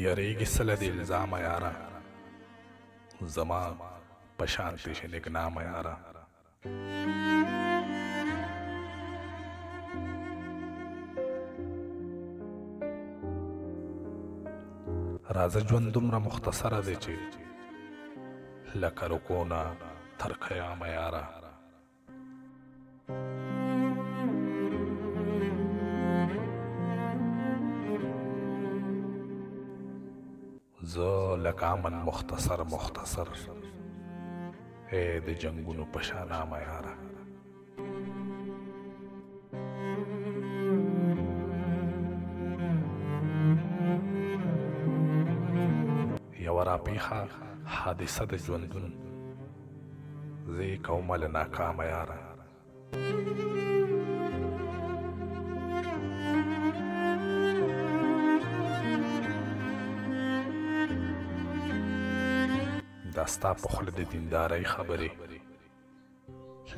یریږي سله د الزامه یاره زما په شانتې شي نېکنامه یاره راځه ژوند دومره مختصره دی چې لکه رکونه تر قیامه یاره زه لکه امن مختصر مختصر ای د جنګونو په شانامه یاره یوه راپېښه حادثه د ژوندون زه یې کومه له ناکامه یاره دا ستا په خوله د دیندارۍ خبرې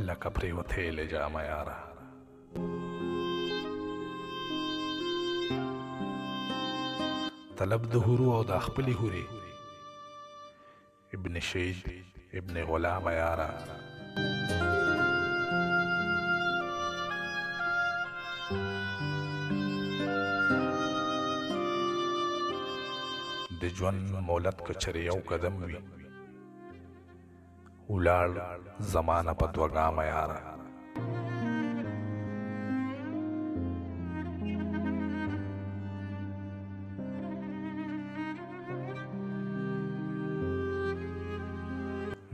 لکه پرېوتې له جامه یاره طلب د حورو او د خپلې حورې ابن شهید ابن غلامه یاره د ژوند مولت که چېرې یو قدم وي ولاړ زمانه په دوه ګامه یاره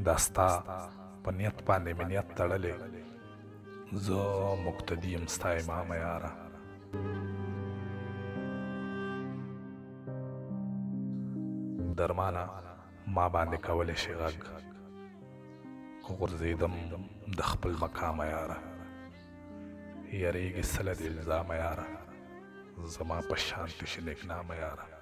دا ستا په نیت باندې مې نیت تړلی زه مقتدي یم ستا امامه یاره درمانه ما باندې کولی شي غږ غورځېدم د خپل مقامه یاره یریږي سله د الزامه یاره زما په شانتې شي نېکنامه یاره